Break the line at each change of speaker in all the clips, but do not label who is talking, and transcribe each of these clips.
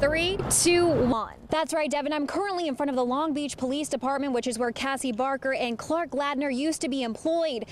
3, 2, 1. That's right, Devin. I'm currently in front of the Long Beach Police Department, which is where Cassie Barker and Clark Gladner used to be employed.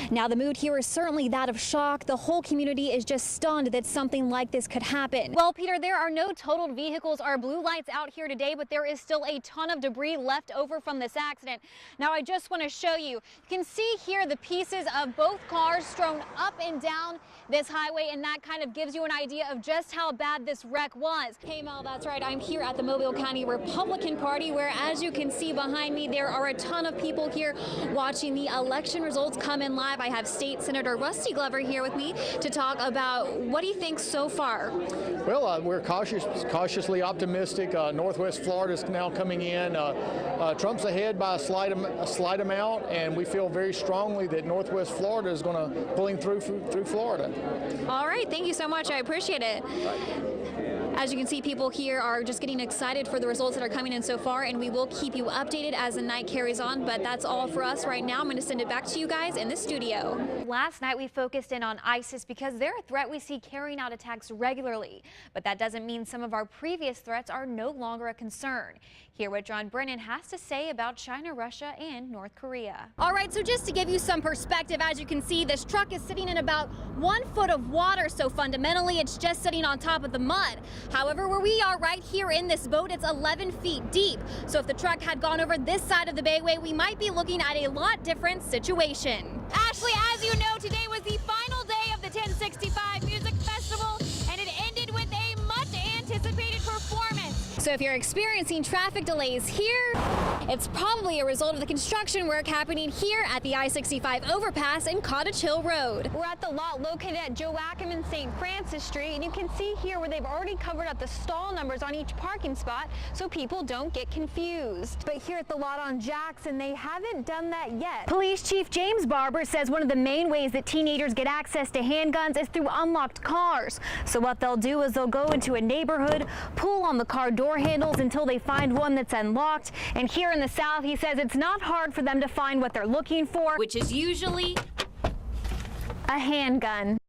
Now, the mood here is certainly that of shock. The whole community is just stunned that something like this could happen. Well, Peter, there are no totaled vehicles or blue lights out here today, but there is still a ton of debris left over from this accident. Now, I just want to show you. You can see here the pieces of both cars strewn up and down this highway, and that kind of gives you an idea of just how bad this wreck was. Hey, Mel, that's right. I'm here at the Mobile County Republican Party, where, as you can see behind me, there are a ton of people here watching the election results come in live. I have State Senator Rusty Glover here with me to talk about what he thinks so far.
Well, we're cautiously optimistic. Northwest Florida is now coming in. Trump's ahead by a slight amount, and we feel very strongly that Northwest Florida is going to pull him through Florida.
All right, thank you so much. I appreciate it. As you can see, people here are just getting excited for the results that are coming in so far, and we will keep you updated as the night carries on. But that's all for us right now. I'm going to send it back to you guys in the studio. Last night, we focused in on ISIS because they're a threat we see carrying out attacks regularly. But that doesn't mean some of our previous threats are no longer a concern. Hear what John Brennan has to say about China, Russia, and North Korea. All right, so just to give you some perspective, as you can see, this truck is sitting in about 1 foot of water, so fundamentally it's just sitting on top of the mud. However, where we are right here in this boat, it's 11 feet deep. So if the truck had gone over this side of the bayway, we might be looking at a lot different situation. Ashley, as you know, today was the final day of the 1065 Music Festival, and it ended with a much anticipated performance. So if you're experiencing traffic delays here, it's probably a result of the construction work happening here at the I-65 overpass in Cottage Hill Road. We're at the lot located at Joachim and St. Francis Street, and you can see here where they've already covered up the stall numbers on each parking spot so people don't get confused. But here at the lot on Jackson, they haven't done that yet. Police Chief James Barber says one of the main ways that teenagers get access to handguns is through unlocked cars. So what they'll do is they'll go into a neighborhood, pull on the car door handles until they find one that's unlocked, and here in the South, he says it's not hard for them to find what they're looking for, which is usually a handgun.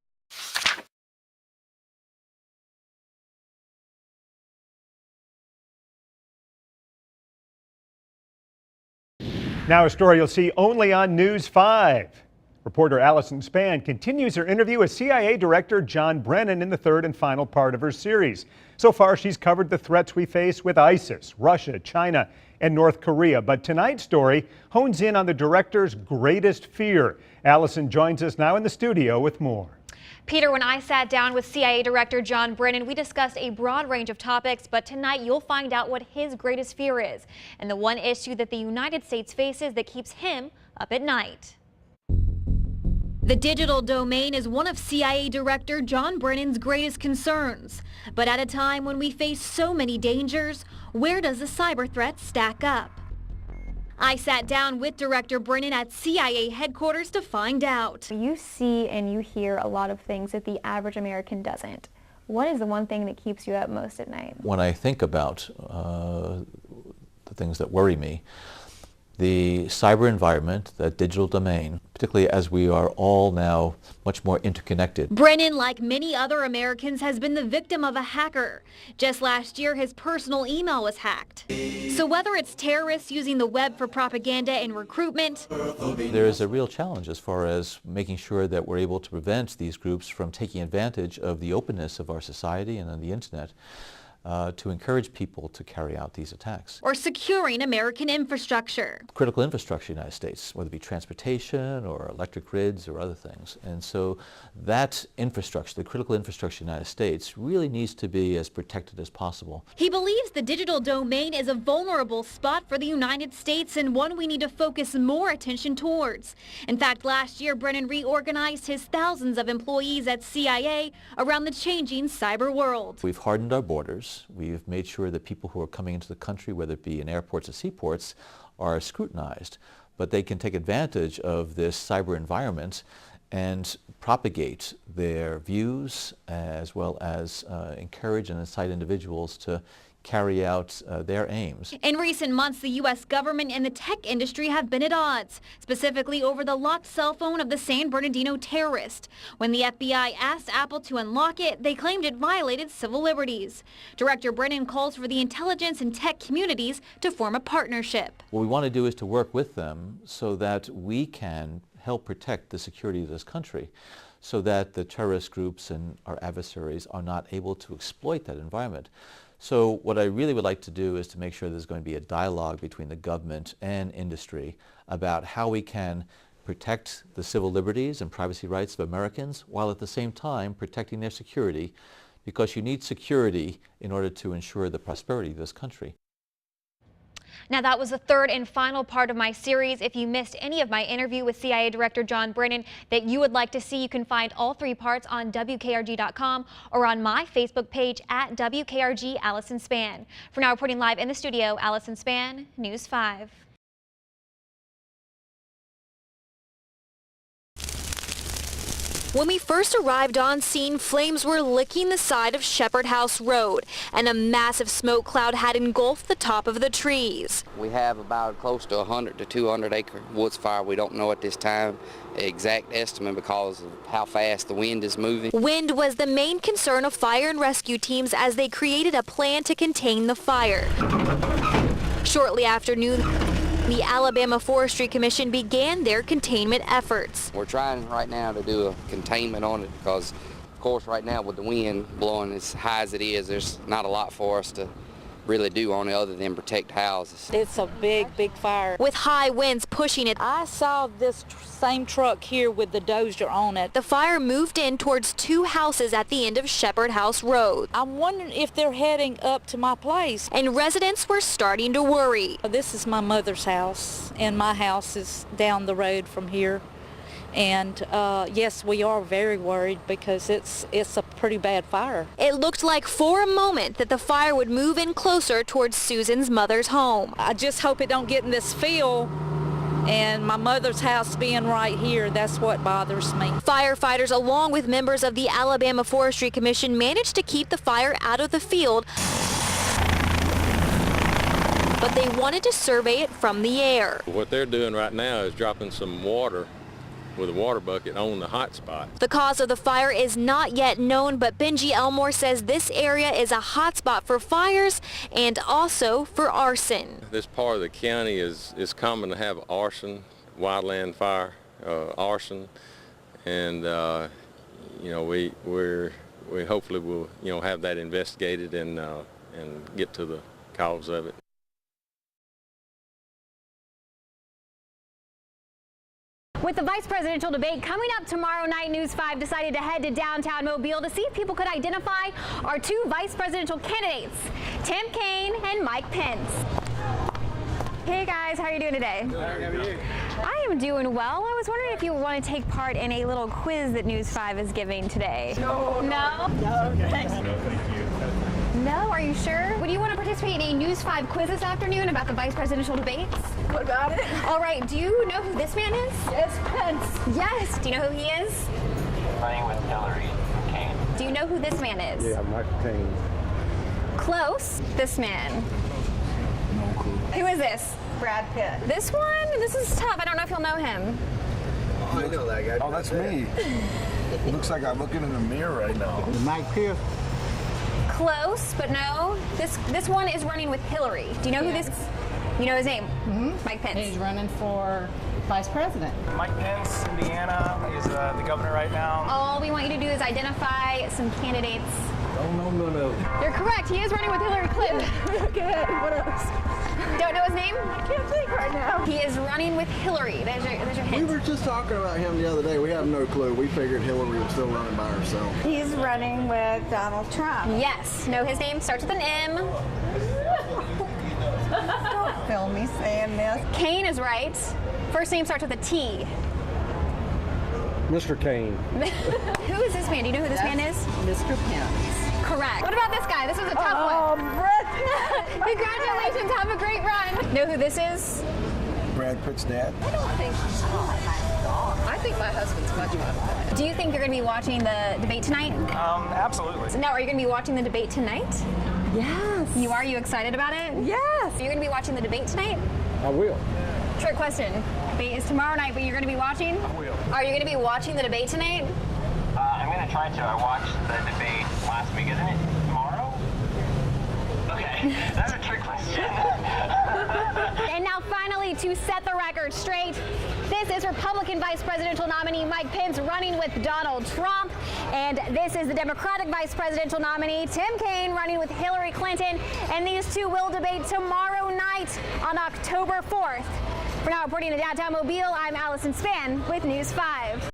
Now a story you'll see only on News 5. Reporter Alison Spann continues her interview with CIA Director John Brennan in the third and final part of her series. So far, she's covered the threats we face with ISIS, Russia, China, and North Korea. But tonight's story hones in on the director's greatest fear. Alison joins us now in the studio with more.
Peter, when I sat down with CIA Director John Brennan, we discussed a broad range of topics, but tonight you'll find out what his greatest fear is and the one issue that the United States faces that keeps him up at night. The digital domain is one of CIA Director John Brennan's greatest concerns. But at a time when we face so many dangers, where does the cyber threat stack up? I sat down with Director Brennan at CIA headquarters to find out.
You see and you hear a lot of things that the average American doesn't. What is the one thing that keeps you up most at night?
When I think about the things that worry me, the cyber environment, that digital domain, particularly as we are all now much more interconnected.
Brennan, like many other Americans, has been the victim of a hacker. Just last year, his personal email was hacked. So whether it's terrorists using the web for propaganda and recruitment,
there is a real challenge as far as making sure that we're able to prevent these groups from taking advantage of the openness of our society and on the internet to encourage people to carry out these attacks.
Or securing American infrastructure.
Critical infrastructure in the United States, whether it be transportation or electric grids or other things. And so that infrastructure, the critical infrastructure in the United States, really needs to be as protected as possible.
He believes the digital domain is a vulnerable spot for the United States and one we need to focus more attention towards. In fact, last year, Brennan reorganized his thousands of employees at CIA around the changing cyber world.
We've hardened our borders. We've made sure that people who are coming into the country, whether it be in airports or seaports, are scrutinized. But they can take advantage of this cyber environment and propagate their views as well as encourage and incite individuals to carry out their aims.
In recent months, the U.S. government and the tech industry have been at odds, specifically over the locked cell phone of the San Bernardino terrorist. When the FBI asked Apple to unlock it, they claimed it violated civil liberties. Director Brennan calls for the intelligence and tech communities to form a partnership.
What we want to do is to work with them so that we can help protect the security of this country, so that the terrorist groups and our adversaries are not able to exploit that environment. So what I really would like to do is to make sure there's going to be a dialogue between the government and industry about how we can protect the civil liberties and privacy rights of Americans while at the same time protecting their security, because you need security in order to ensure the prosperity of this country.
Now, that was the third and final part of my series. If you missed any of my interview with CIA Director John Brennan that you would like to see, you can find all 3 parts on WKRG.com or on my Facebook page at WKRG Alison Spann. For now, reporting live in the studio, Alison Spann, News 5. When we first arrived on scene, flames were licking the side of Shepherd House Road, and a massive smoke cloud had engulfed the top of the trees.
We have about close to 100 to 200 acre woods fire. We don't know at this time the exact estimate because of how fast the wind is moving.
Wind was the main concern of fire and rescue teams as they created a plan to contain the fire. Shortly after noon, the Alabama Forestry Commission began their containment efforts.
We're trying right now to do a containment on it because, of course, right now with the wind blowing as high as it is, there's not a lot for us to really do on it other than protect houses.
It's a big, big fire.
With high winds pushing it,
I saw this same truck here with the dozer on it.
the fire moved in towards 2 houses at the end of Shepherd House Road,
I'm wondering if they're heading up to my place.
and residents were starting to worry.
This is my mother's house, and my house is down the road from here. And yes, we are very worried because it's a pretty bad fire.
It looked like for a moment that the fire would move in closer towards Susan's mother's home.
I just hope it don't get in this field, and my mother's house being right here, that's what bothers me.
Firefighters, along with members of the Alabama Forestry Commission, managed to keep the fire out of the field, but they wanted to survey it from the air.
What they're doing right now is dropping some water with a water bucket on the hot spot.
The cause of the fire is not yet known, but Benji Elmore says this area is a hot spot for fires and also for arson.
This part of the county is common to have arson, wildland fire, arson, and you know, we hopefully will have that investigated and get to the cause of it.
With the vice presidential debate coming up tomorrow night, News 5 decided to head to downtown Mobile to see if people could identify our 2 vice presidential candidates, Tim Kaine and Mike Pence. Hey guys, how are you doing today?
Good. How are you?
I am doing well. I was wondering if you would want to take part in a little quiz that News 5 is giving today.
No.
No?
No, thanks. No, thank you.
No? Are you sure? Would you want to participate in a News 5 quiz this afternoon about the vice presidential debates?
What about it?
All right, do you know who this man is?
Yes, Pence.
Yes. Do you know who he is?
Running with Hillary Kaine.
Do you know who this man is?
Yeah, Mike Kaine.
Close. This man.
No clue.
Who is this?
Brad Pitt.
This one? This is tough. I don't know if you'll know him.
Oh, I know that guy. Oh, that's me. It looks like I'm looking in the mirror right now. Mike Pitt.
Close, but no. This one is running with Hillary. Do you know who this? You know his name?
Mm-hmm.
Mike Pence.
He's running for vice president.
Mike Pence, Indiana, is the governor right now.
All we want you to do is identify some candidates.
Don't know none of them.
You're correct. He is running with Hillary Clinton.
Okay, what else?
Don't know his name?
I can't think right now.
He is running with Hillary. There's your hint.
We were just talking about him the other day. We have no clue. We figured Hillary was still running by herself.
He's running with Donald Trump.
Yes. Know his name. Starts with an M.
Don't film me saying this.
Kaine is right. First name starts with a T.
Mr. Kaine.
Who is this man? Do you know who this man is?
Mr. Pence.
Correct. What about this guy? This was a tough one. Congratulations. Have a great run. Know who this is?
Brad Pitt's dad.
I don't think so. I think my husband's much better.
Do you think you're going to be watching the debate tonight?
Absolutely.
So now, are you going to be watching the debate tonight? Yes. You are? You excited about it? Yes. You're going to be watching the debate tonight?
I will.
Trick question. Debate is tomorrow night, but you're going to be watching?
I will.
Are you going to be watching the debate tonight?
I'm going to try to. I watched the debate last week, isn't it? Tomorrow? Okay, that's a trick question.
And now finally, to set the record straight, this is Republican Vice Presidential nominee Mike Pence running with Donald Trump. And this is the Democratic Vice Presidential nominee Tim Kaine running with Hillary Clinton. And these two will debate tomorrow night on October 4th. For now, reporting to downtown Mobile, I'm Alison Spann with News 5.